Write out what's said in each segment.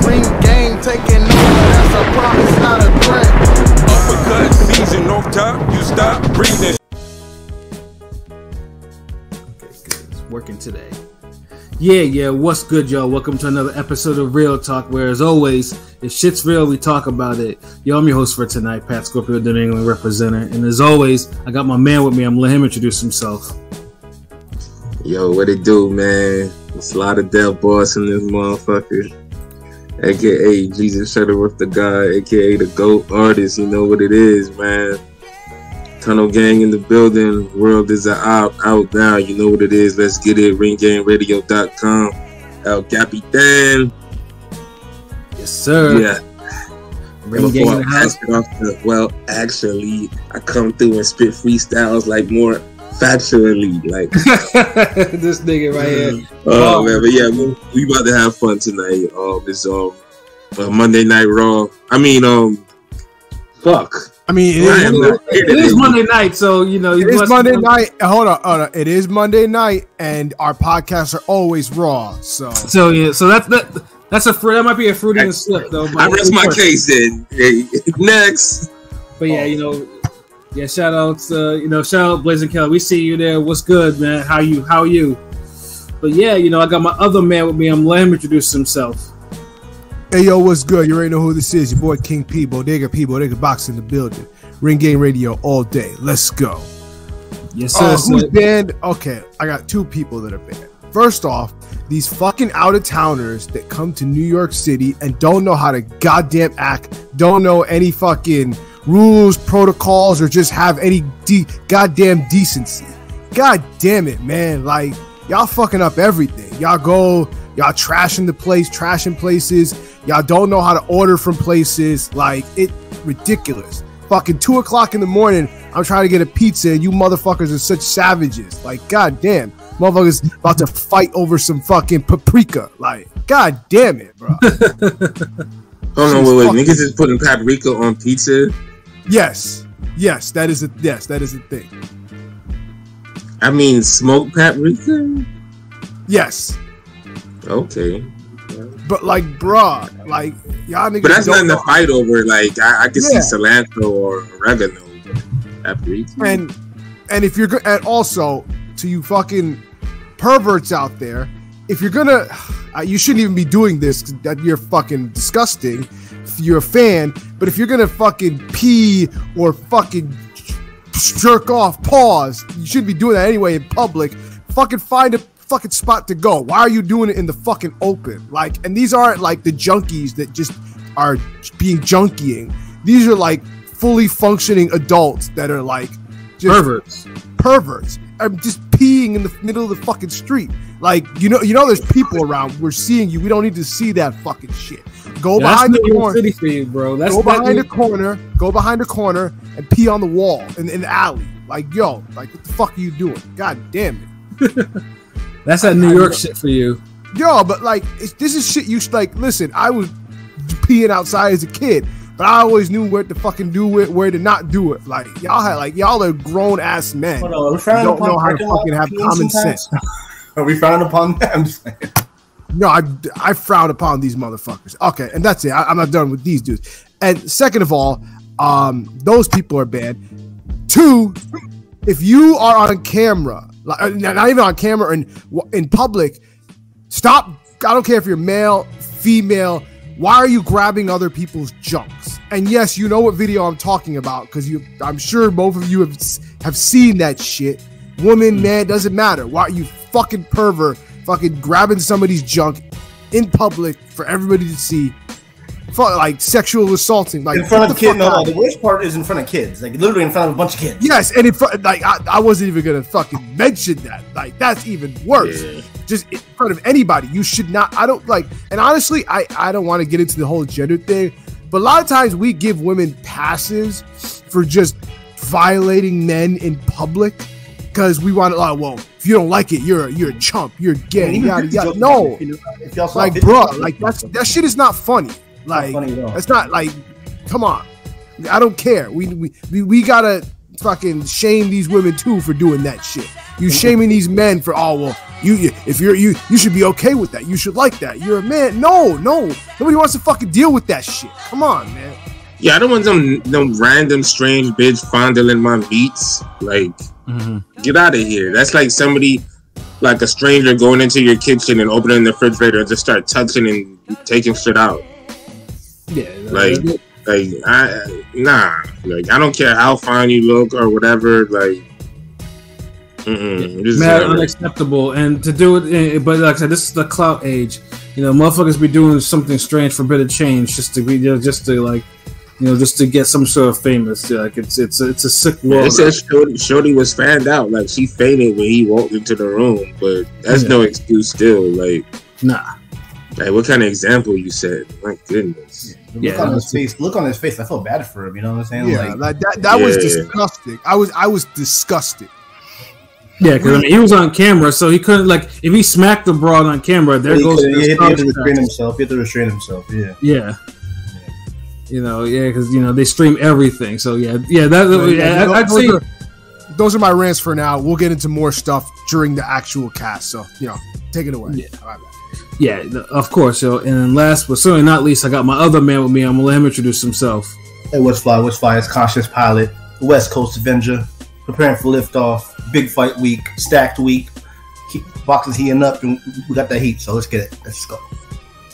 Ring game taking over, that's a promise, not a threat. Uppercut season off top, you stop breathing. Okay, good. It's working today. Yeah, what's good, y'all? Welcome to another episode of Real Talk, where, as always, if shit's real, we talk about it. Yo, I'm your host for tonight, Pat Scorpio, the New England representative. And as always, I got my man with me. I'm going to let him introduce himself. Yo, what it do, man? It's a lot of Del Boss in this motherfucker. AKA Jesus Shuttleworth the God, AKA the GOAT artist. You know what it is, man. Tunnel Gang in the building. World is out now. You know what it is. Let's get it. RingGangRadio.com. El Capitan. Yes, sir. Yeah. Ring Gang in the house. Well, actually, I come through and spit freestyles like more factually, like this nigga right here. Oh man, but yeah, we about to have fun tonight. It's Monday Night Raw. It is Monday night, so you know it is Monday night. Hold on. It is Monday night, and our podcasts are always raw. So that's that might be a Freudian slip though. I rest my case then. Hey, next. But yeah, shout out Blazing Kelly. We see you there. What's good, man? How are you? But yeah, I got my other man with me. I'm letting him introduce himself. Hey yo, what's good? You already know who this is. Your boy King P, Bodega Box in the building. Ring Gang Radio all day. Let's go. Yes, sir. Who's banned? Okay, I got two people that are banned. First off, these fucking out-of-towners that come to New York City and don't know how to goddamn act, don't know any fucking rules, protocols, or just have any goddamn decency. God damn it, man. Like, y'all fucking up everything. Y'all trashing the place, trashing places. Y'all don't know how to order from places. Like, it ridiculous. Fucking 2 o'clock in the morning, I'm trying to get a pizza and you motherfuckers are such savages. Like, god damn. Motherfuckers about to fight over some fucking paprika. Like, god damn it, bro. Wait. Niggas is putting paprika on pizza? Yes, that is a thing. I mean, smoked paprika? Yes. Okay. But like, bruh, like y'all niggas. But that's nothing to fight over. Like, I can see cilantro or oregano, paprika. And if you're good, and also to you fucking perverts out there, if you're gonna, you shouldn't even be doing this. That you're fucking disgusting. If you're a fan, but if you're gonna fucking pee or fucking jerk off, pause. You shouldn't be doing that anyway in public. Fucking find a fucking spot to go. Why are you doing it in the fucking open? Like, and these aren't like the junkies that just are being junkying. These are like fully functioning adults that are like just perverts. I'm just peeing in the middle of the fucking street. Like, there's people around. We're seeing you. We don't need to see that fucking shit. Go behind the corner. City for you, bro. Go behind the corner and pee on the wall in the alley. Like, yo, like, what the fuck are you doing? God damn it. That's that New York shit for you. Yo, but like, this is shit you should, like, listen, I was peeing outside as a kid, but I always knew where to fucking do it, where to not do it. Like, y'all are grown ass men. You don't know how to fucking have common sense. Are we frowned upon them? No, I frown upon these motherfuckers. Okay, and that's it. I'm not done with these dudes. And second of all, those people are banned. Two, if you are on camera, like, not even on camera or in public, stop. I don't care if you're male, female. Why are you grabbing other people's junks? And yes, you know what video I'm talking about because I'm sure both of you have seen that shit. Woman, man, doesn't matter. Why are you fucking pervert fucking grabbing somebody's junk in public for everybody to see? Like sexual assaulting, like in front of kids. No, the worst part is in front of kids, like literally in front of a bunch of kids. Yes, and in front, like I wasn't even gonna fucking mention that. Like that's even worse. Yeah. Just in front of anybody, you should not. I don't like, and honestly, I don't want to get into the whole gender thing, but a lot of times we give women passes for just violating men in public because we want to. Well, if you don't like it, you're a chump, you're gay. Yada yada. No, like bro, like that shit is not funny. Like it's not like, come on, I don't care. We gotta fucking shame these women too for doing that shit. You shaming these men for You should be okay with that. You should like that. You're a man. No, nobody wants to fucking deal with that shit. Come on, man. Yeah, I don't want them random strange bitch fondling my meats. Like, get out of here. That's like somebody, like a stranger going into your kitchen and opening the refrigerator and just start touching and taking shit out. Yeah, nah. Like, I don't care how fine you look or whatever. Like, mad unacceptable. And to do it, but like I said, this is the clout age. You know, motherfuckers be doing something strange for a bit of change just to get some sort of famous. Like it's a sick world. It says Shorty was fanned out. Like, she fainted when he walked into the room, but that's no excuse still. Like, nah. Like, what kind of example you said? My goodness. Look on his face. I felt bad for him. You know what I'm saying? Yeah, that was disgusting. I was disgusted. Yeah, because I mean, he was on camera, so he couldn't, like, if he smacked the broad on camera, there goes. He had to restrain himself. He had to restrain himself. Yeah. Yeah. You know, because they stream everything. So I'd say those are my rants for now. We'll get into more stuff during the actual cast. So take it away. Yeah, of course. So, and then last but certainly not least, I got my other man with me. I'm gonna let him introduce himself. Hey, what's fly? It's Conscious Pilot, West Coast Avenger, preparing for liftoff. Big fight week, stacked week. Boxes heating up, and we got that heat. So let's get it. Let's go.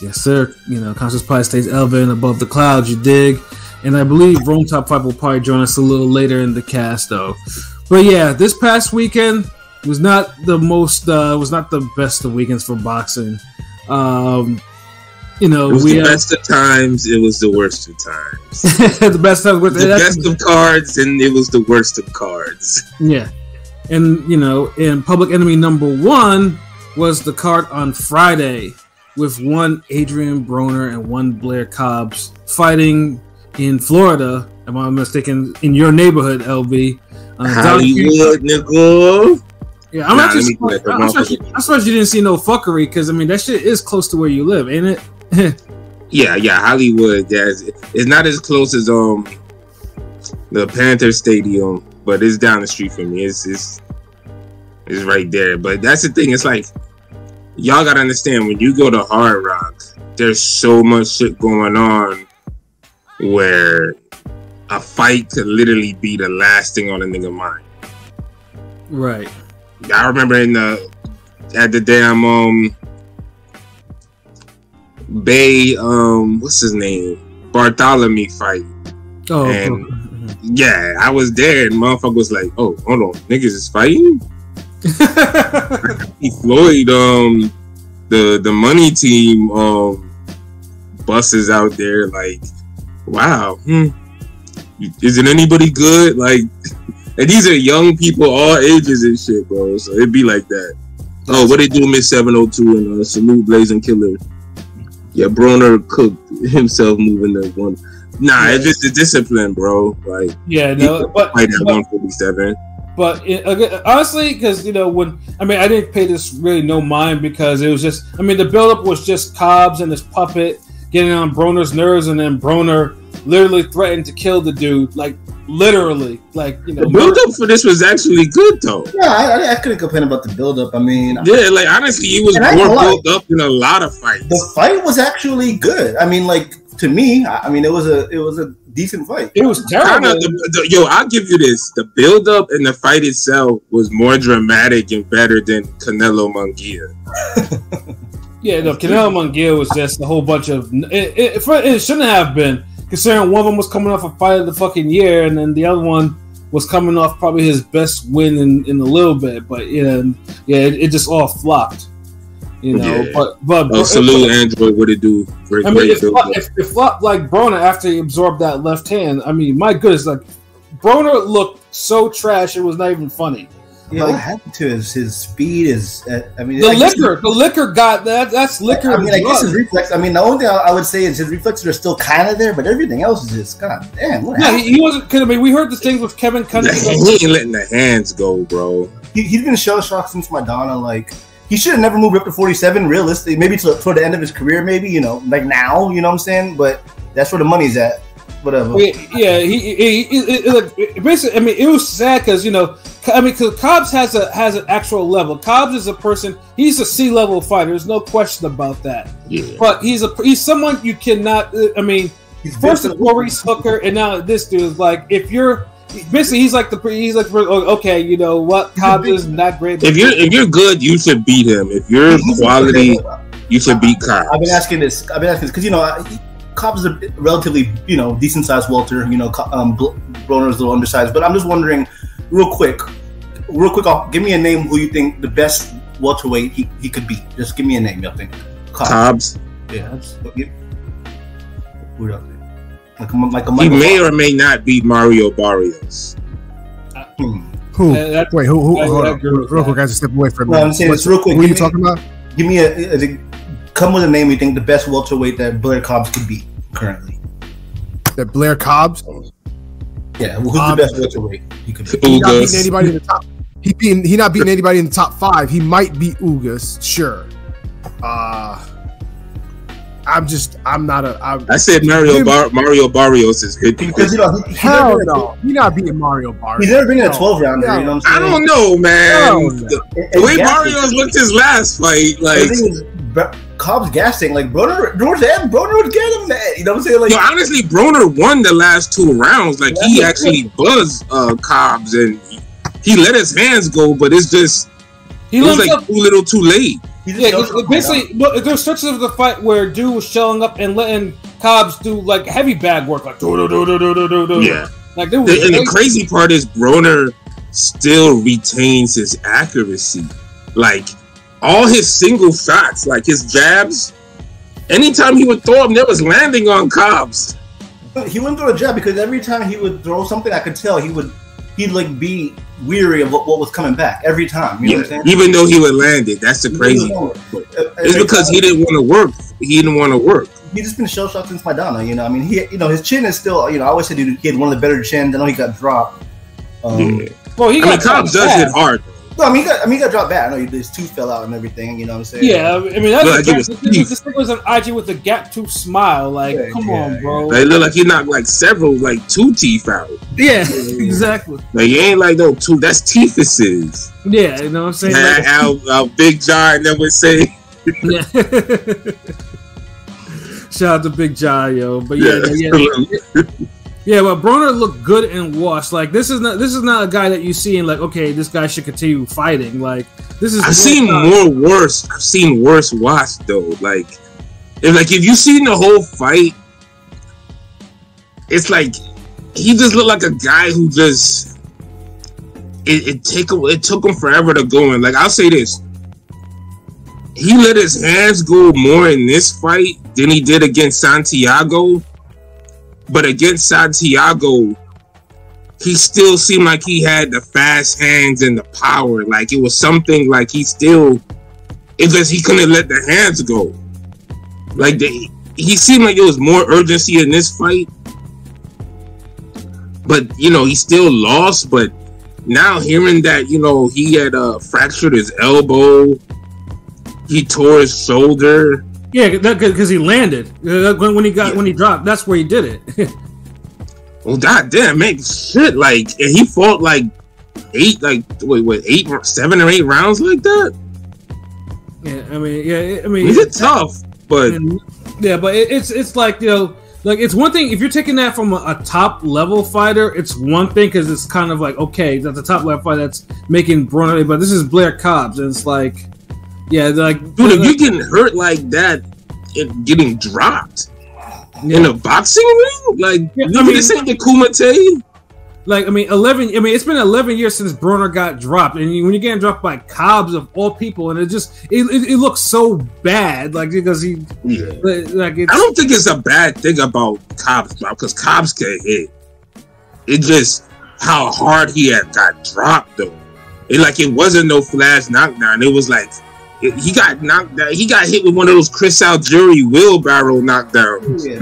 Yes, sir. Conscious Pilot stays elevated above the clouds. You dig? And I believe Rome Top 5 will probably join us a little later in the cast, though. But yeah, this past weekend was not the best of weekends for boxing. It was the best of times. It was the worst of times. The best of best of cards, and it was the worst of cards. Yeah, and and Public Enemy #1 was the card on Friday, with one Adrien Broner and one Blair Cobbs fighting in Florida. Am I mistaken? In your neighborhood, LB. Hollywood, nigga. Yeah, I'm surprised you didn't see no fuckery, because I mean that shit is close to where you live, ain't it? yeah, Hollywood. Yeah, it's not as close as the Panther Stadium, but it's down the street from me. It's right there. But that's the thing. It's like, y'all gotta understand, when you go to Hard Rock, there's so much shit going on where a fight could literally be the last thing on a nigga mind. Right. I remember at the damn Bay what's his name, Bartholomew fight. Oh, and yeah, I was there, and motherfucker was like, "Oh, hold on, niggas is fighting." Floyd, the money team buses out there, like, wow, isn't anybody good? Like, and these are young people, all ages and shit, bro. So it'd be like that. Oh, what they do, Miss 702 and salute Blazing Killer. Yeah, Broner cooked himself moving the one. Nah, it's just the discipline, bro. Like, but fight at 147. But honestly, because I didn't pay this really no mind, because it was just, the buildup was just Cobbs and his puppet getting on Broner's nerves, and then Broner literally threatened to kill the dude, like literally, like The buildup for this was actually good, though. Yeah, I couldn't complain about the buildup. Yeah, like honestly, it was more built up in a lot of fights. The fight was actually good. To me, it was a decent fight. It was terrible. I'll give you this: the build-up and the fight itself was more dramatic and better than Canelo Munguia. Yeah, no, Canelo Munguia was just a whole bunch of. It shouldn't have been, considering one of them was coming off a fight of the fucking year, and then the other one was coming off probably his best win in a little bit. But it just all flopped. But salute Android. What it do? It flopped like Broner after he absorbed that left hand. My goodness, like Broner looked so trash, it was not even funny. Yeah, what happened to his speed? The liquor got that. That's liquor. I guess his reflex. The only thing I would say is his reflexes are still kind of there, but everything else is just god damn. What happened? He wasn't. We heard the things with Kevin Cunningham. He ain't letting the hands go, bro. He's been shell shocked since Madonna. Like, he should have never moved up to 47. Realistically, maybe toward the end of his career, maybe like now. You know what I'm saying? But that's where the money's at. Whatever. Yeah, he basically. It was sad because I mean, because Cobbs has an actual level. Cobbs is a person. He's a C-level fighter. There's no question about that. Yeah. But he's someone you cannot. I mean, first it's Maurice Hooker, and now this dude is like, if you're basically, he's like okay, you know what? Cobbs is not great. If you're good, you should beat him. If you're quality, you should beat Cobbs. I've been asking this because Cobbs is a relatively decent sized welter. Broner is a little undersized, but I'm just wondering, real quick, give me a name who you think the best welterweight he could beat. Just give me a name. You think Cobbs? Yeah. Who else? Like a he may or may not beat Mario Barrios. Who? Wait, who? Hold on. Real quick, guys, step away from me. No, I'm saying it's real quick. Who are you talking about? Give me come with a name you think the best welterweight that Blair Cobbs could beat currently. That Blair Cobbs? Yeah, who's the best welterweight he could beat? He not beating anybody in the top. He not beating anybody in the top 5. He might beat Ugas, sure. I said Mario Barrios is good because hell no, he's not beating Mario Barrios. He's never been in a 12 rounder. You know what I'm saying? I don't know, man. The way Barrios looked his last fight, like Cobbs gassing, like Broner would get him, man. You know what I'm saying? Like, honestly, Broner won the last 2 rounds. Like he actually buzzed Cobbs and he let his hands go, but it's just it was like too little, too late. Yeah, basically, there were stretches of the fight where dude was showing up and letting Cobbs do like heavy bag work, like do. Yeah, like and the crazy part is Broner still retains his accuracy. Like all his single shots, like his jabs, anytime he would throw them, there was landing on Cobbs. He wouldn't throw a jab because every time he would throw something, I could tell he'd like be weary of what was coming back every time. You know what I'm saying? Even though he would land it, that's the crazy part. It's because he didn't want to work. He didn't want to work. He's just been shell shocked since Maidana. You know, I mean, his chin is still. I always said he had one of the better chins. I know he got dropped. Well, Cobbs does hit hard. No, I mean, he got dropped bad. I know his tooth fell out and everything. You know what I'm saying? Yeah, I mean, this thing was an IG with a gap tooth smile. Like, come on, bro. Like, it looked like he knocked like 2 teeth out. Yeah, exactly. Like, he ain't like no 2. That's teethuses. Yeah, you know what I'm saying? Our Big John that would say. Yeah. Shout out to Big John, yo. But yeah. Yeah, but Broner looked good and washed. Like this is not a guy that you see and like, okay, this guy should continue fighting. Like this is. I've seen worse. I've seen worse washed though. Like if you seen the whole fight, it's like he just looked like a guy who just it took him forever to go in. Like I'll say this, he let his hands go more in this fight than he did against Santiago. But against Santiago, he still seemed like he had the fast hands and the power. Like it was something like it's just he couldn't let the hands go. Like he seemed like it was more urgency in this fight. But he still lost. But now hearing that he had fractured his elbow, he tore his shoulder. Yeah, because he landed when he dropped. That's where he did it. Well, goddamn, man, shit! Like, and he fought like 7 or 8 rounds like that. Yeah, I mean, it's tough, but but it's like like it's one thing if you're taking that from a top level fighter, it's one thing because it's kind of like okay, that's a top level fighter that's making Broner, but this is Blair Cobbs, and it's like. Yeah, like dude, if you getting hurt like that and getting dropped in a boxing ring, like this ain't the Kumite. Like it's been 11 years since Broner got dropped, and when you're getting dropped by Cobbs of all people, and it looks so bad, like because he, like I don't think it's a bad thing about Cobbs because Cobbs can hit. It just how hard he had got dropped though. It wasn't no flash knockdown. It was like. He got knocked down. He got hit with one of those Chris Algieri wheelbarrow knockdowns. Yeah.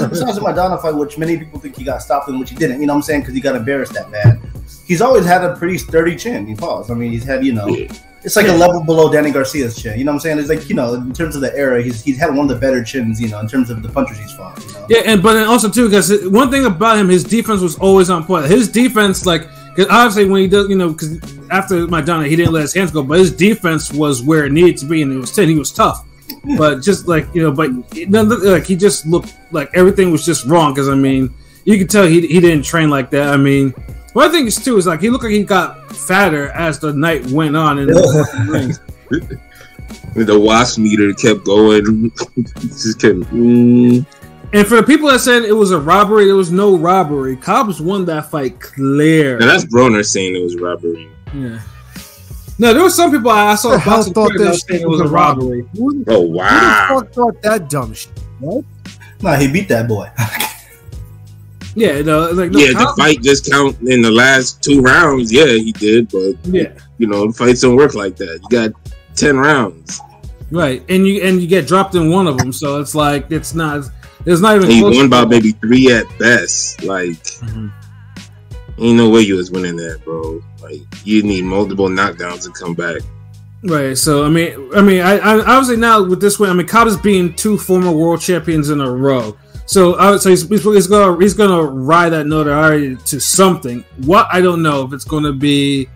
Besides the Maidana fight, which many people think he got stopped in, which he didn't. You know what I'm saying? Because he got embarrassed that bad. He's always had a pretty sturdy chin. He falls. I mean, he's had it's like a level below Danny Garcia's chin. You know what I'm saying? It's like in terms of the era, he's had one of the better chins. In terms of the punchers he's fought. Yeah, but then also too because one thing about him, his defense was always on point. His defense, like. Because obviously when he does, because after Maidana, he didn't let his hands go, but his defense was where it needed to be, and it was 10. He was tough, but just like he just looked like everything was just wrong. Because I mean, you could tell he didn't train like that. I mean, one thing is too is like he looked like he got fatter as the night went on, and the watch meter kept going. Just kept. And for the people that said it was a robbery, there was no robbery. Cobbs won that fight clear. Now that's Broner saying it was robbery. Yeah. No, there were some people I saw thought that saying it was a robbery. Oh wow! Who the fuck thought that dumb shit? What? Nah, he beat that boy. Yeah, the fight just count in the last 2 rounds. Yeah, he did, but fights don't work like that. You got 10 rounds, right? And you get dropped in one of them, so it's like it's not even. He won by maybe 3 at best. Like, ain't no way you was winning that, bro. Like, you need multiple knockdowns to come back. Right. So I mean, I obviously now with this win, I mean, Cobbs being 2 former world champions in a row. So he's gonna ride that notoriety to something. What, I don't know if it's gonna be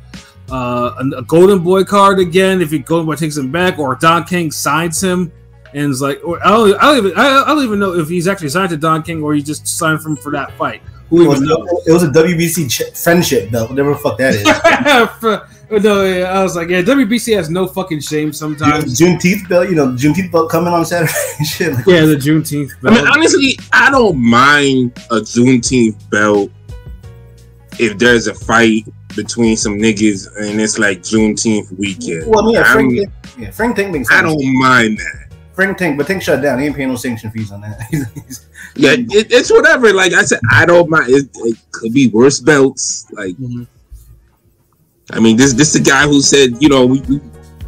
a Golden Boy card again, if Golden Boy takes him back, or Don King signs him and is like, or I don't even know if he's actually signed to Don King or he just signed for him for that fight. It was a WBC friendship belt, whatever the fuck that is. No, I was like, yeah, WBC has no fucking shame sometimes. Juneteenth belt, Juneteenth belt coming on Saturday. Shit. Yeah, the Juneteenth belt. I mean, honestly, I don't mind a Juneteenth belt if there's a fight between some niggas and it's like Juneteenth weekend. Well, Frank Tank makes sense. I don't mind that. Frank Tank, but Tank shut down. He ain't paying no sanction fees on that. Yeah, it's whatever. Like I said, I don't mind. It could be worse belts. Like, I mean, this the guy who said, we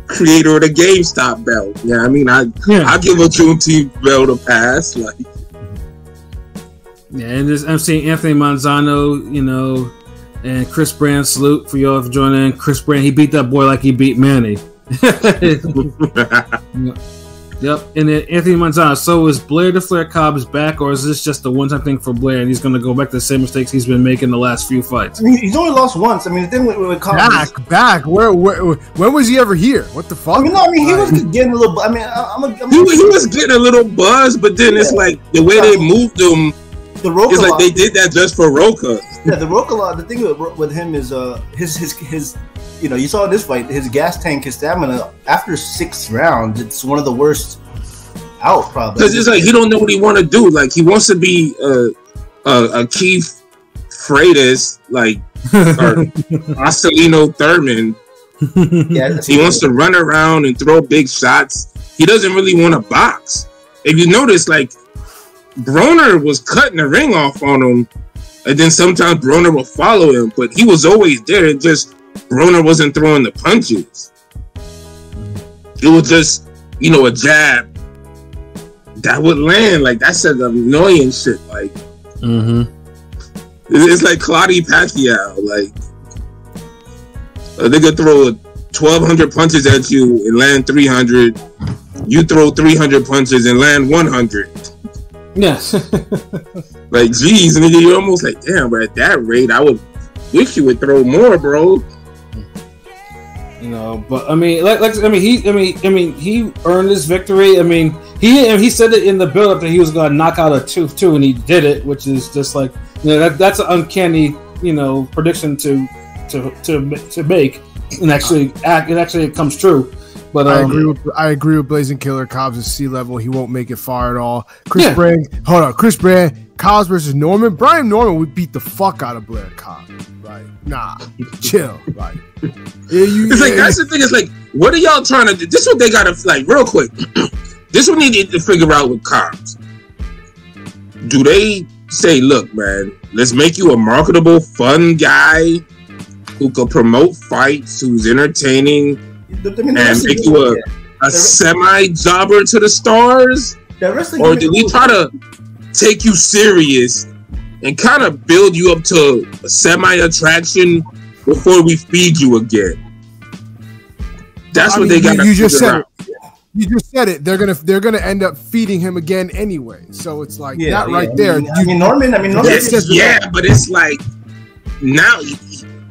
creator of the GameStop belt. Yeah, I mean, I'll give a Juneteenth belt a pass. Like, yeah, and I'm seeing Anthony Manzano, and Chris Brand, salute for y'all for joining in. Chris Brand, he beat that boy like he beat Manny. Yep, and then Anthony Manzano. So is Blair the Flair Cobbs back, or is this just a one-time thing for Blair, and he's going to go back to the same mistakes he's been making the last few fights? I mean, he's only lost once. I mean, the thing with Cobbs, back. Where? When was he ever here? What the fuck? He was getting a little. I mean, he was getting a little buzz, but then it's like the way they moved him. It's like they did that just for Roca. Yeah, the Roca law. The thing with him is his. You saw this fight, his gas tank, his stamina, after 6 rounds, it's one of the worst out, probably. Because it's like he don't know what he want to do. Like, he wants to be a Keith Freitas, like, or Marcelino Thurman. Yeah, he wants to run around and throw big shots. He doesn't really want to box. If you notice, like, Broner was cutting the ring off on him, and then sometimes Broner would follow him, but he was always there. It just Broner wasn't throwing the punches. It was just, a jab that would land. Like, that's an annoying shit. Like, it's like Claudio Pacquiao. Like, a nigga throw 1,200 punches at you and land 300. You throw 300 punches and land 100. Yes. Like, geez, nigga, you're almost like, damn, but at that rate, I would wish you would throw more, bro. But I mean, he earned his victory. I mean, he said it in the build-up that he was going to knock out a tooth too, and he did it, which is just like, that's an uncanny, prediction to make, and it comes true. But I agree with Blazing Killer. Cobbs is sea level. He won't make it far at all. Chris Brand, Cobbs versus Norman. Brian Norman would beat the fuck out of Blair Cobbs. Like, nah, chill. Like, that's the thing. Is like, what are y'all trying to do? This is what they gotta, like, real quick. This is what we need to figure out with Cobbs. Do they say, look, man, let's make you a marketable, fun guy who can promote fights, who's entertaining, and make you a semi-jobber to the stars? Or do we try to take you serious and kind of build you up to a semi-attraction before we feed you again? That's what they got to figure out. You just said it. They're gonna end up feeding him again anyway. So it's like Norman. But it's like now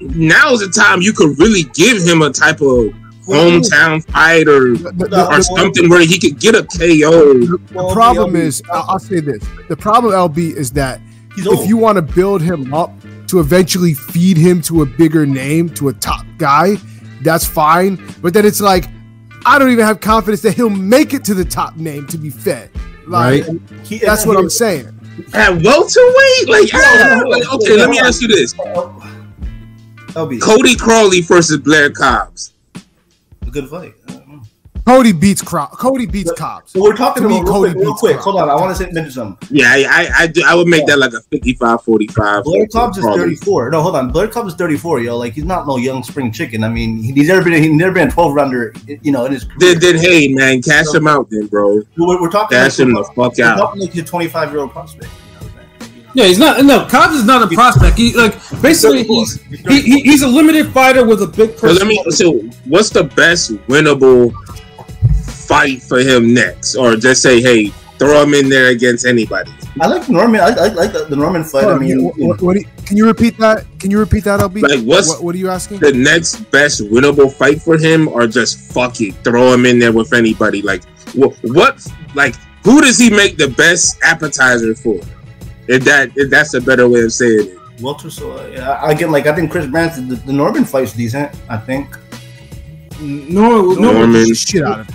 now's the time you could really give him a type of hometown fight or something where he could get a KO. The problem is, I'll say this: the problem, LB, is that if you want to build him up to eventually feed him to a bigger name, to a top guy, that's fine. But then it's like, I don't even have confidence that he'll make it to the top name to be fed. Like, Right. That's what I'm saying. At welterweight, okay, let me ask you this: LB, Cody Crawley versus Blair Cobbs. a good fight. Cody beats Cobbs. So we're talking To me, about Cody real beats quick. Cobbs. Hold on, I want to mention something. Yeah, I would make that like a 55-45. Blair Cobbs is 34. No, hold on. Blair Cobbs is 34, yo. Like, he's not no young spring chicken. I mean, he's never been a 12 rounder, you know, in his career. Then hey, man, cash him out then, bro. We're talking Cash him the fuck we're out. talking like a 25-year-old prospect. Yeah, he's not. No, Cobbs is not a prospect. He basically he's a limited fighter with a big person. So what's the best winnable fight for him next? Or just say, hey, throw him in there against anybody. I like Norman. I like the Norman fight. I mean, Can you repeat that? LB? Like, what are you asking? The next best winnable fight for him, or just fuck it, throw him in there with anybody? Like, what? Like, who does he make the best appetizer for? If that's a better way of saying it. Walter, so yeah, again, like, I think Chris Branson, the Norman fight's decent. I think. Norman. Shit out of it.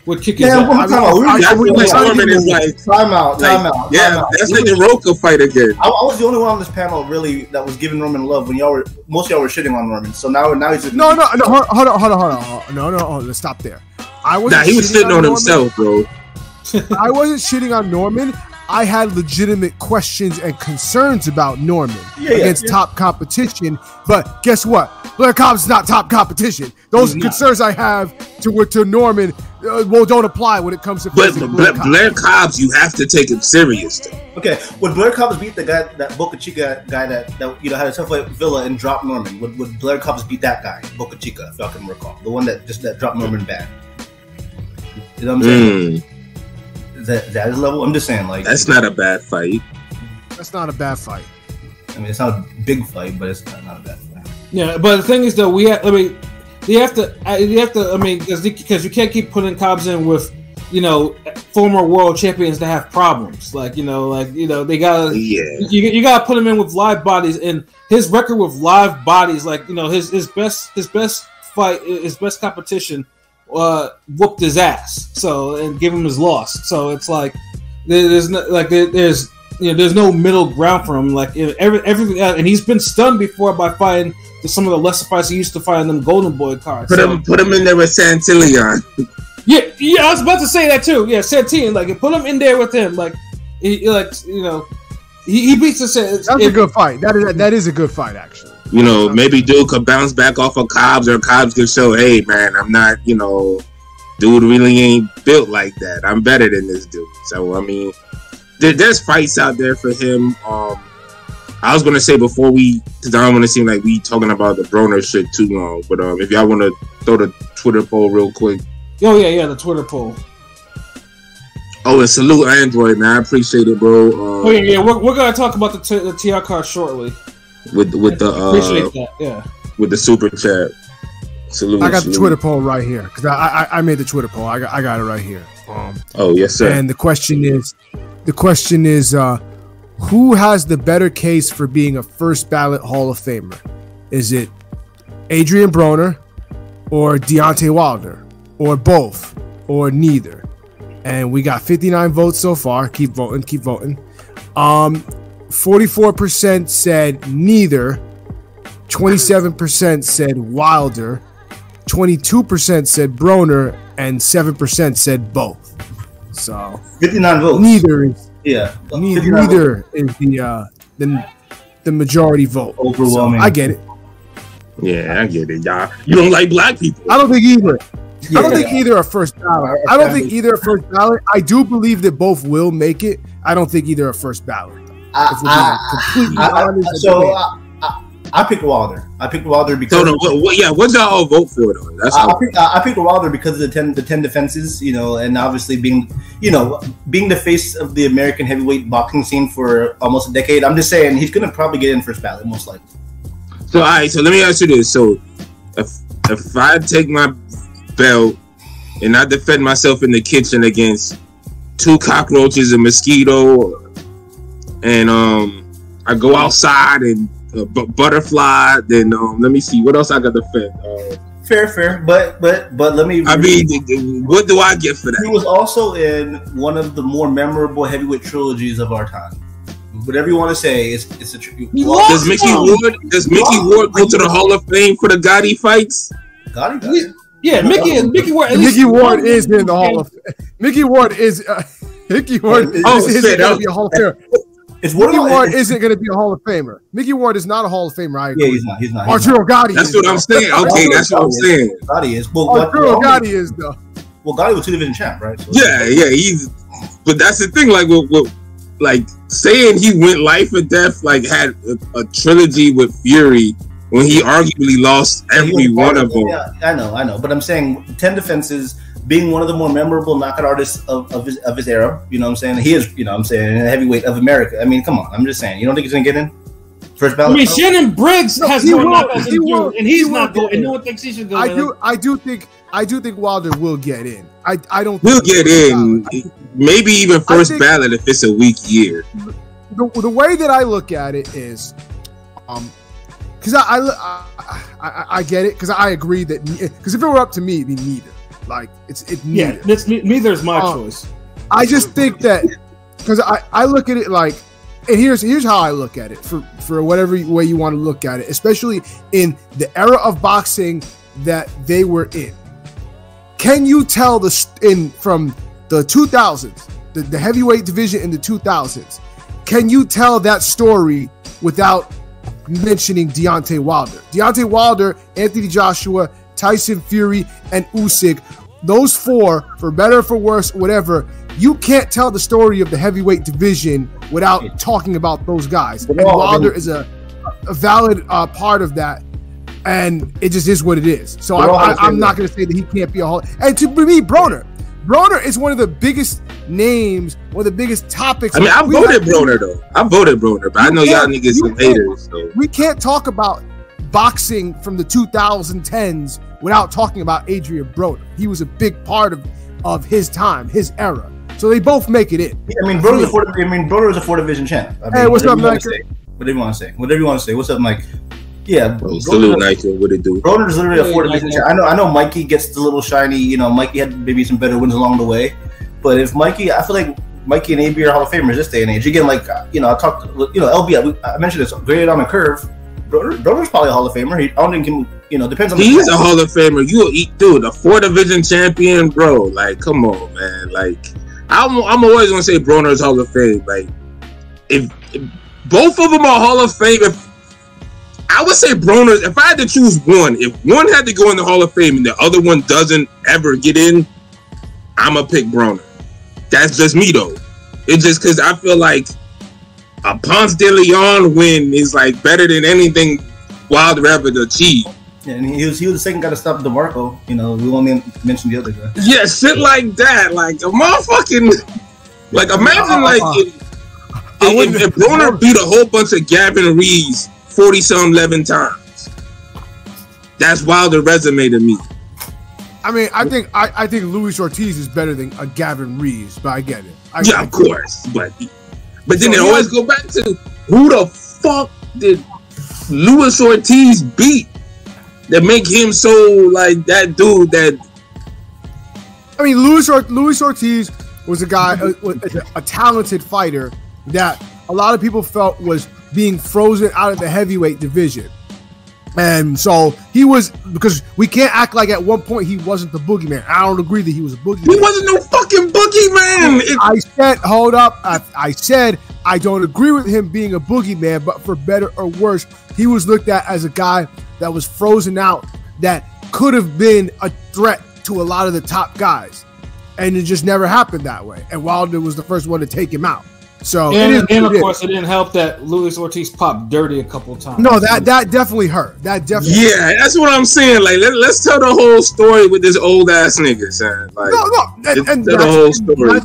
What kick is Yeah, that? Norman is like time out. Yeah, that's like the Roca fight again. I was the only one on this panel really that was giving Norman love when most of y'all were shitting on Norman. So now he's just No, hold on. No, let's stop there. He was shitting on himself, bro. I wasn't shitting on Norman. I had legitimate questions and concerns about Norman against top competition. But guess what? Blair Cobbs is not top competition. Those concerns I have to Norman don't apply when it comes to. But Blair Cobbs, you have to take him serious, though. Okay, would Blair Cobbs beat the guy, that Boca Chica guy that had a tough fight with Villa and dropped Norman? Would Blair Cobbs beat that guy, Boca Chica, if y'all can recall, the one that dropped Norman bad? You know what I'm saying? Is that his level? I'm just saying, like, that's not a bad fight. That's not a bad fight. I mean, it's not a big fight, but it's not a bad fight. Yeah, but the thing is, though, you have to. I mean, because you can't keep putting Cobbs in with, former world champions that have problems. They gotta. Yeah. You gotta put him in with live bodies, and his record with live bodies, his best fight, his best competition, whooped his ass. So and give him his loss. So it's like there's no middle ground for him. Like everything, and he's been stunned before by fighting some of the lesser fights he used to fight on them Golden Boy cards. Put him in there with Santillan. Yeah, I was about to say that too. Yeah, Santillan, put him in there with him. He beats us. That's a good fight. That is a good fight, actually. Maybe dude could bounce back off of Cobbs, or Cobbs could show, hey man, I'm not, dude really ain't built like that. I'm better than this dude. So I mean, there's fights out there for him. I was gonna say before because I don't want to seem like we talking about the Broner shit too long. But if y'all want to throw the Twitter poll real quick. Oh yeah, the Twitter poll. Oh, and salute Android, man. I appreciate it, bro. We're gonna talk about the TR card shortly. With the appreciate that, yeah. With the super chat. Salute. I got the Twitter poll right here because I made the Twitter poll. I got it right here. Oh yes, sir. And the question is, who has the better case for being a first ballot Hall of Famer? Is it Adrien Broner or Deontay Wilder, or both, or neither? And we got 59 votes so far. Keep voting. 44% said neither. 27% said Wilder. 22% said Broner, and 7% said both. So 59 votes. Neither is neither is the majority vote. Overwhelming. So I get it. Yeah, I get it, y'all. You don't like black people. I don't think either. I don't think either are first ballot. I do believe that both will make it. I don't think either are first ballot. I picked Wilder. I picked Wilder because what y'all all vote for though? I picked Wilder because of the 10 defenses, and obviously being the face of the American heavyweight boxing scene for almost a decade. I'm just saying he's gonna probably get in first ballot most likely. So, all right. So let me ask you this. So, if I take my belt and I defend myself in the kitchen against 2 cockroaches, a mosquito, and I go outside and butterfly, then let me see what else I got to defend. Fair, but let me. I mean, what do I get for that? He was also in one of the more memorable heavyweight trilogies of our time. Whatever you want to say, it's a. Does Mickey Ward go to the Hall of Fame for the Gotti fights? Gotti? Yeah, Mickey Ward. Mickey Ward is in the Hall of. Mickey Ward is. Mickey Ward isn't going to be a Hall of Famer. Mickey Ward isn't going to be a Hall of Famer. Mickey Ward is not a Hall of Famer. I agree. Yeah, he's not. Arturo Gotti. That's what I'm saying. Okay, that's what I'm saying. Gotti is. Arturo Gotti is though. Well, Gotti was 2 division champ, right? So yeah. He's. But that's the thing. Like, with like saying he went life or death, like had a trilogy with Fury when he arguably lost every one of them. Yeah, I know. But I'm saying 10 defenses. Being one of the more memorable knockout artists of his era, you know what I'm saying? He is, you know what I'm saying, a heavyweight of America. I mean, come on. I'm just saying. You don't think he's going to get in? First ballot? I mean, Shannon Briggs has more knockouts than you, and he's not going. And no one thinks he should go in. I do think Wilder will get in. I don't. We'll get in. Maybe even first ballot if it's a weak year. The way that I look at it is, because I get it, because I agree that, because if it were up to me, it'd be neither. Like it's neither. Yeah, neither is my choice. I just think that, because I look at it like, and here's how I look at it for whatever way you want to look at it, especially in the era of boxing that they were in. Can you tell from the 2000s, the heavyweight division in the 2000s? Can you tell that story without mentioning Deontay Wilder? Deontay Wilder, Anthony Joshua, Tyson Fury, and Usyk, those 4, for better or for worse, whatever, you can't tell the story of the heavyweight division without talking about those guys. And Wilder is a valid part of that, and it just is what it is. So I'm not going to say that he can't be a Hall. And to me, Broner is one of the biggest names, one of the biggest topics. I mean, I voted Broner, but I know y'all niggas some haters. So. We can't talk about boxing from the 2010s without talking about Adrien Broner. He was a big part of his time, his era. So they both make it in. I mean, Broner is a 4 division champ. I mean, hey, what's up, Mike? Whatever you want to say. What's up, Mike? Yeah, salute, Nigel. What it do? Broner's literally a 4 division champ. I know Mikey gets the little shiny. You know, Mikey had maybe some better wins along the way, but if Mikey, I feel like Mikey and AB are Hall of Famers this day and age. Again, like I talked, LB. I mentioned this graded on a curve. Broner's probably a Hall of Famer. I don't think depends on. He's a Hall of Famer. You'll eat, dude. A 4 division champion, bro. Like, come on, man. Like, I'm always gonna say Broner's Hall of Fame. Like, if both of them are Hall of Fame, I would say Broner's. If I had to choose one, if one had to go in the Hall of Fame and the other one doesn't ever get in, I'ma pick Broner. That's just me though. It's just because I feel like a Ponce de Leon win is like better than anything Wilder ever achieved. Yeah, and he was the second guy to stop DeMarco. We won't mention the other guy. Yeah, shit like that. Like a motherfucking. Like imagine if Broner beat a whole bunch of Gavin Rees 40-11 times. That's Wilder resume to me. I mean, I think Luis Ortiz is better than a Gavin Rees, but I get it. Of course, but then they always go back to who the fuck did Luis Ortiz beat that make him so like that dude that. I mean, Luis Ortiz was a guy, a talented fighter that a lot of people felt was being frozen out of the heavyweight division. And so he was, because we can't act like at one point he wasn't the boogeyman. I don't agree that he was a boogeyman. He wasn't no fucking boogeyman. I said, hold up. I said I don't agree with him being a boogeyman, but for better or worse, he was looked at as a guy that was frozen out that could have been a threat to a lot of the top guys. And it just never happened that way. And Wilder was the first one to take him out. So and of course, it didn't help that Luis Ortiz popped dirty a couple times. No, that definitely hurt. That definitely. Yeah, that's what I'm saying. Like, let's tell the whole story with this old ass nigga, son. Like, no, and tell the whole story.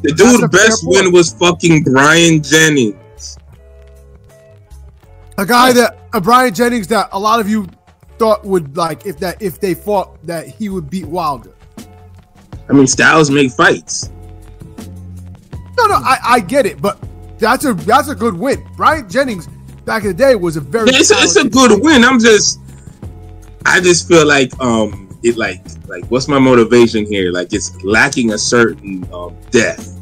The dude's best win was fucking Brian Jennings. A guy that Brian Jennings that a lot of you thought would like if they thought that he would beat Wilder. I mean, styles make fights. No, I get it, but that's a good win. Brian Jennings back in the day was a very. Yeah, it's a good win. I just feel like it like what's my motivation here? Like it's lacking a certain depth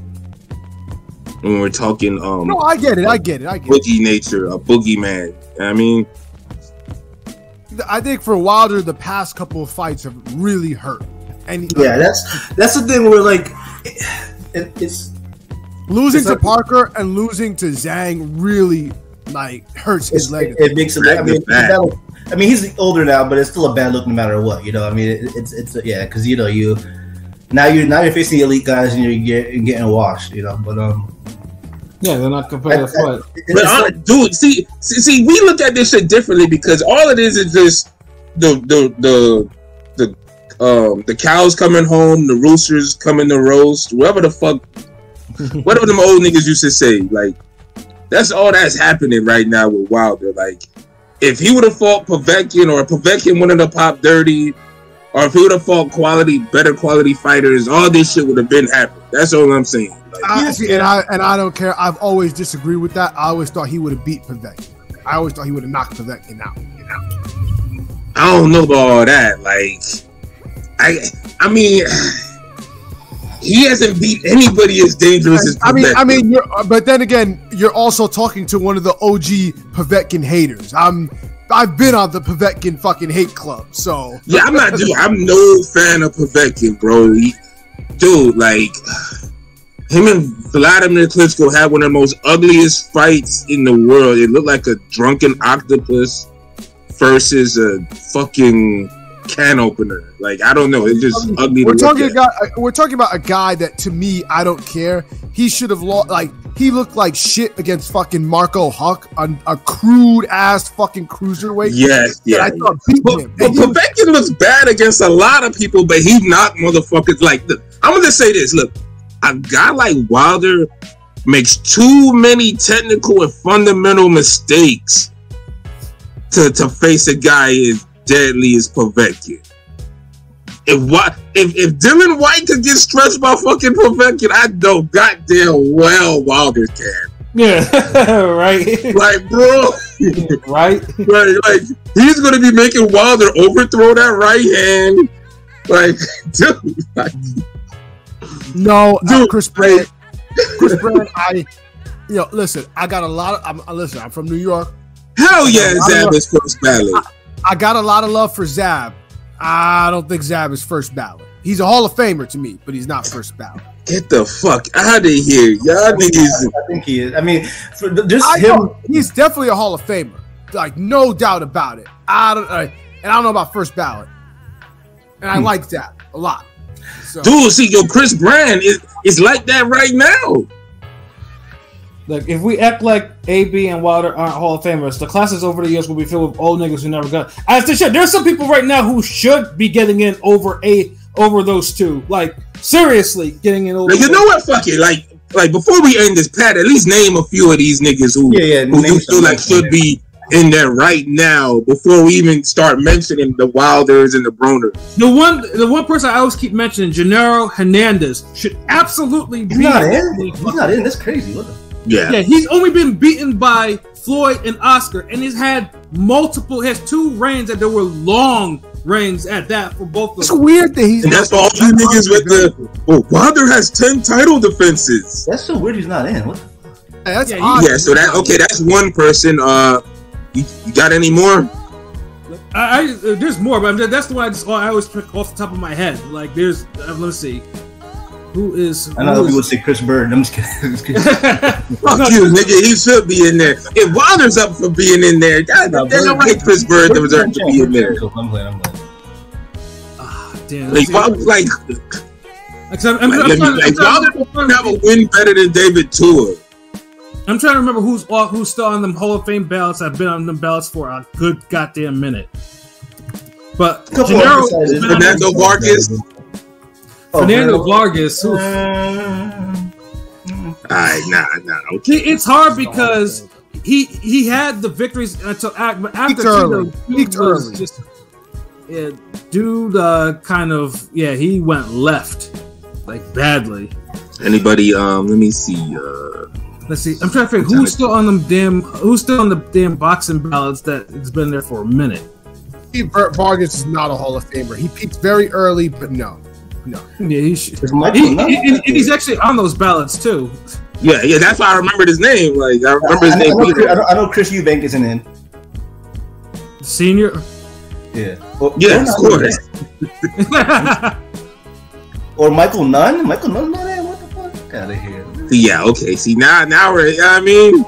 when we're talking. No, I get it. Boogie nature, a boogeyman. I mean, I think for Wilder, the past couple of fights have really hurt. And yeah, that's the thing where like it's losing to Parker and losing to Zhang really like hurts his leg. It makes it. I mean, he's older now, but it's still a bad look no matter what. You know, I mean, it's yeah, because you know you're facing elite guys and you're getting washed. You know, but yeah, they're not competitive fight. But dude, see, we look at this shit differently because all it is just the cows coming home, the roosters coming to roast, whatever the fuck, whatever them old niggas used to say. Like that's all that's happening right now with Wilder. Like if he would have fought Povetkin or Povetkin wanted to pop dirty, or if he would have fought better quality fighters, all this shit would have been happening. That's all I'm saying. I don't care. I've always disagreed with that. I always thought he would have beat Povetkin. I always thought he would have knocked Povetkin out. You know? I don't know about all that. Like, I mean, he hasn't beat anybody as dangerous as Povetkin. I mean, but then again, you're also talking to one of the OG Povetkin haters. I've been on the Povetkin fucking hate club, so yeah, I'm no fan of Povetkin, bro. Dude, like him and Vladimir Klitschko had one of the most ugliest fights in the world. It looked like a drunken octopus versus a fucking can opener. Like I don't know, it's just ugly. We're talking about a guy that to me I don't care. He should have lost. Like he looked like shit against fucking Marco Huck on a crude ass fucking cruiserweight. Yes, yeah. I thought beat him. But Povetkin looks bad against a lot of people, but he knocked motherfuckers. Like I'm gonna say this. Look, a guy like Wilder makes too many technical and fundamental mistakes to face a guy as deadly as Povetkin. If Dylan White could get stretched by fucking Povetkin, I know goddamn well Wilder can. Yeah, right. Like, bro, right? Like he's gonna be making Wilder overthrow that right hand. Like, dude. Like, no, dude, Chris Brand, listen, I got a lot of. I'm from New York. Hell yeah, Zab is first ballot. I got a lot of love for Zab. I don't think Zab is first ballot. He's a Hall of Famer to me, but he's not first ballot. Get the fuck out of here, y'all niggas. I think he is. I mean, he's definitely a Hall of Famer, like no doubt about it. I don't know about first ballot, and I like Zab a lot. So. Dude, see, Chris Brand is like that right now. Like, if we act like AB and Wilder aren't Hall of Famers, the classes over the years will be filled with old niggas who never got. I have to share. There's some people right now who should be getting in over those two. Like, seriously, getting in over. Like, you know what? Fuck it. Like before we end this, Pat, at least name a few of these niggas who you feel like should be in there right now before we even start mentioning the Wilders and the Broners. The one person I always keep mentioning, Gennaro Hernandez, should absolutely be. He's not in. That's crazy. What the? Yeah, he's only been beaten by Floyd and Oscar, and he's had has 2 reigns that there were long reigns at that for both of them. It's weird that he's. And that's all you niggas with the. Wilder has 10 title defenses. That's so weird. He's not in. What? That's odd. Yeah. So that's one person. You got any more? There's more, but that's the one I always pick off the top of my head. Like there's, let's see. I know people would say Chris Bird. I'm just kidding. Fuck you, nigga. He should be in there. If Wilder's up for being in there, God damn right, Chris Bird deserves to be in there. I'm playing. Damn. Wilder don't have a win better than David Tua. I'm trying to remember who's still on them Hall of Fame ballots. I've been on them ballots for a good goddamn minute. But Fernando Vargas. Fernando Vargas. Alright, nah. Okay. It's hard because he had the victories until after Peaked early. Just, yeah, dude, kind of, yeah, he went left, like badly. Anybody? Let me see. Let's see. I'm trying to figure who's still on the damn boxing ballots that it's been there for a minute. Steve Vargas is not a Hall of Famer. He peaked very early, but no. Yeah, he should. He's actually on those ballots too. Yeah, that's why I remembered his name. Like I remember his name. I know Chris Eubank isn't in. Senior. Yeah. Yeah, of course. Or Michael Nunn. Michael Nunn not in. What the fuck? Out of here. Yeah. Okay. See now we're. I mean,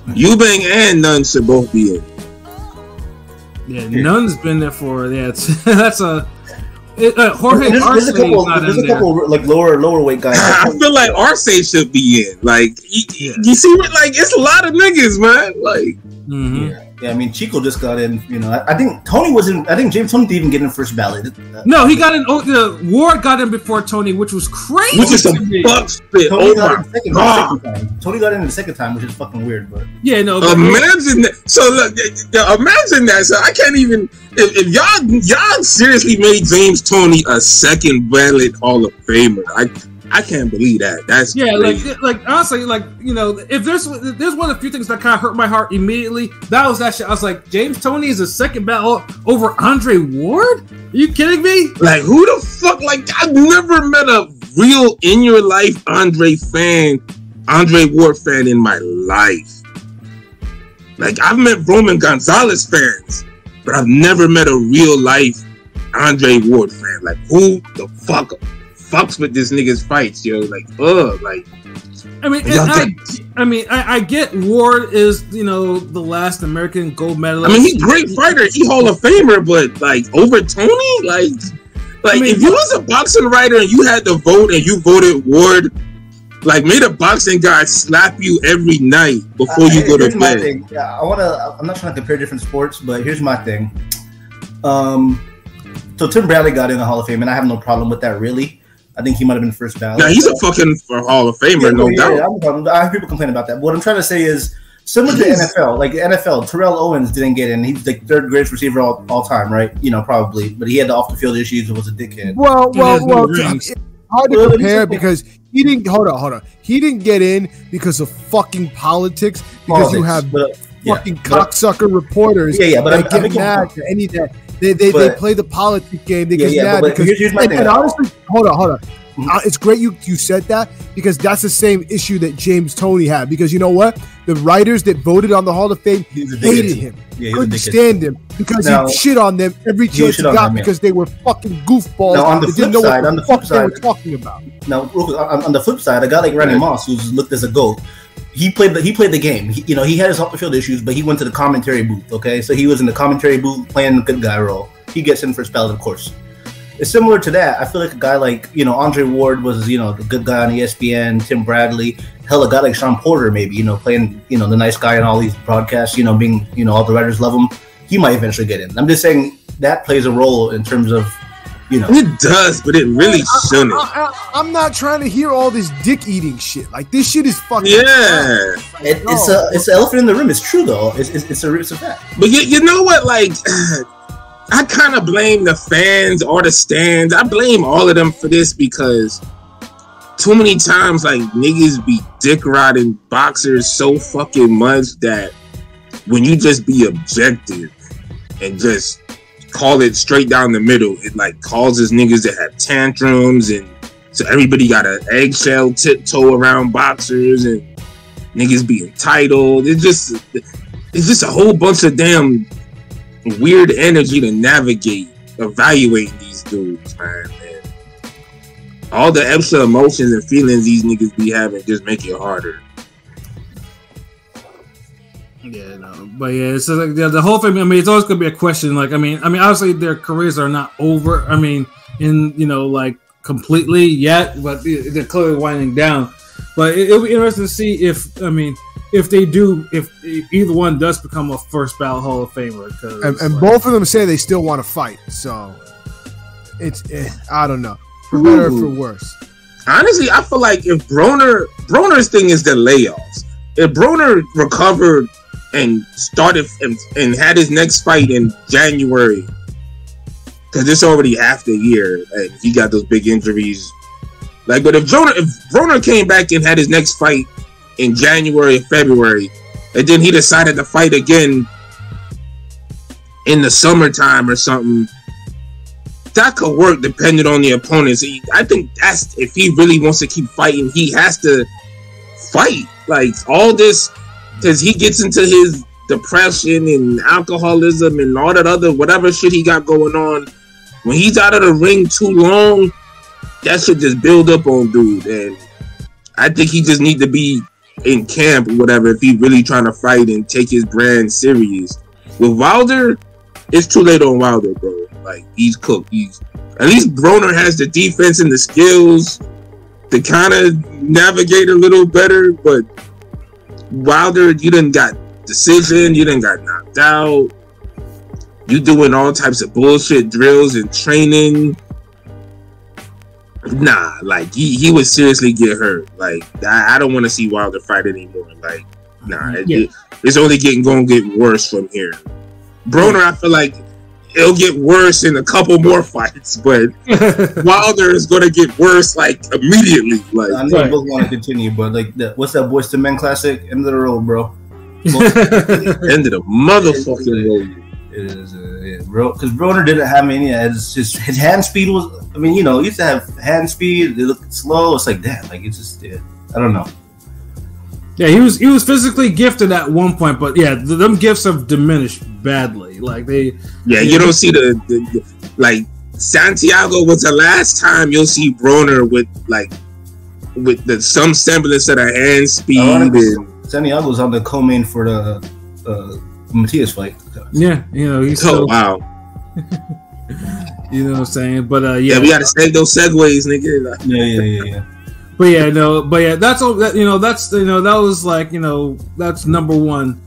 Eubank and Nunn should both be in. Yeah, Nunn's been there for that's a. Jorge Arce there's a couple like lower weight guys. I feel like Arce should be in. Like you see, like it's a lot of niggas, man. Like, yeah. I mean, Chico just got in. You know, I think Tony wasn't. I think James Tony didn't even get in first ballot. No, he got in. Ward got in before Tony, which was crazy. Which is some fuck shit. Tony got in second time. Tony got in the second time, which is fucking weird. But yeah, no. Imagine that. So look, imagine that. So I can't even. If y'all seriously made James Tony a second ballot Hall of Famer, I can't believe that. That's crazy. like honestly, like, you know, if there's one of the few things that kind of hurt my heart immediately, that was that shit. I was like, James Tony is a second ballot over Andre Ward? Are you kidding me? Like, who the fuck? Like, I've never met a real in your life Andre Ward fan in my life. Like, I've met Roman Gonzalez fans, but I've never met a real life Andre Ward fan. Like, who the fuck fucks with this nigga's fights, yo? Like, like. I get Ward is, you know, the last American gold medalist. I mean, he's a great fighter. He Hall of Famer, but like over Tony, like if you was a boxing writer and you had to vote and you voted Ward, like, made a boxing guy slap you every night before you go to bed. Yeah, I'm not trying to compare different sports, but here's my thing. So Tim Bradley got in the Hall of Fame, and I have no problem with that, really. I think he might have been first ballot. Now, he's a fucking Hall of Famer, no doubt. I have people complain about that. What I'm trying to say is, similar to the NFL, like the NFL, Terrell Owens didn't get in. He's like third greatest receiver all time, right? You know, probably. But he had the off the field issues and was a dickhead. Well, it's hard to compare because he didn't. Hold on. He didn't get in because of fucking politics. Because you have fucking cocksucker reporters. But get mad at any that. They play the politics game. They get mad because. Here's my thing. And honestly, hold on. It's great you said that, because that's the same issue that James Tony had. Because you know what? The writers that voted on the Hall of Fame hated him. Couldn't stand him because he shit on them every chance he got because they were fucking goofballs. Now, on the flip side, what the fuck they were talking about. Now, on the flip side, a guy like Randy Moss, who's looked as a GOAT, he played the game. He had his off the field issues, but he went to the commentary booth. Okay, so he was in the commentary booth playing the good guy role. He gets in first ballot, of course. It's similar to that. I feel like a guy like, you know, Andre Ward was, you know, the good guy on ESPN, Tim Bradley, hell, a guy like Sean Porter, maybe, you know, playing, you know, the nice guy on all these broadcasts, you know, being, you know, all the writers love him. He might eventually get in. I'm just saying that plays a role in terms of, you know. It does, but it really shouldn't. I'm not trying to hear all this dick eating shit. Like, this shit is fucking. Yeah. It's an elephant in the room. It's true, though. It's a fact. But you know what, like. I kind of blame the fans or the stands. I blame all of them for this because too many times, like, niggas be dick riding boxers so fucking much that when you just be objective and just call it straight down the middle, it like causes niggas to have tantrums, and so everybody got an eggshell tiptoe around boxers and niggas be entitled. It's just a whole bunch of damn weird energy to navigate evaluating these dudes, man. And all the extra emotions and feelings these niggas be having just make it harder. Yeah, no, but yeah, it's like the whole thing. I mean, it's always gonna be a question. Like, I mean, obviously their careers are not over. I mean, like completely yet, but they're clearly winding down. But it'll be interesting to see if either one does become a first ballot Hall of Famer. And both of them say they still want to fight. So it's I don't know, for better or for worse. Honestly, I feel like if Broner's thing is the layoffs. if Broner recovered and started and had his next fight in January, because it's already half the year and he got those big injuries. Like, but if Broner came back and had his next fight in January or February, and then he decided to fight again in the summertime or something, that could work depending on the opponents. I think that's, if he really wants to keep fighting, he has to fight. Like, all this, because he gets into his depression and alcoholism and all that other whatever shit he got going on. When he's out of the ring too long, that should just build up on dude. And I think he just need to be in camp or whatever if he really trying to fight and take his brand serious. With Wilder, it's too late on Wilder, bro. Like, he's cooked. At least Broner has the defense and the skills to kind of navigate a little better, but Wilder, you done got decision, you done got knocked out, you doing all types of bullshit drills and training. Nah, like, he would seriously get hurt. Like, I don't want to see Wilder fight anymore. Like, nah, it's only gonna get worse from here. Broner, I feel like it'll get worse in a couple more fights, but Wilder is gonna get worse like immediately. Like, I know you both want to continue, but like, what's that Boys to Men classic? End of the road, bro. End of the motherfucking road. It is, bro. Because Broner didn't have any. His hand speed was. I mean, you know, he used to have hand speed. They look slow. It's like, damn. Like, it's just. I don't know. Yeah, he was physically gifted at one point, but yeah, them gifts have diminished badly. Like, they. Yeah, you don't see the like, Santiago was the last time you'll see Broner with some semblance of the hand speed. And Santiago's on the co-main for the Matias fight. Yeah, you know, he's wow. You know what I'm saying? But yeah, we gotta save those segues, nigga. Yeah. But yeah, that's all. That was like, that's number one.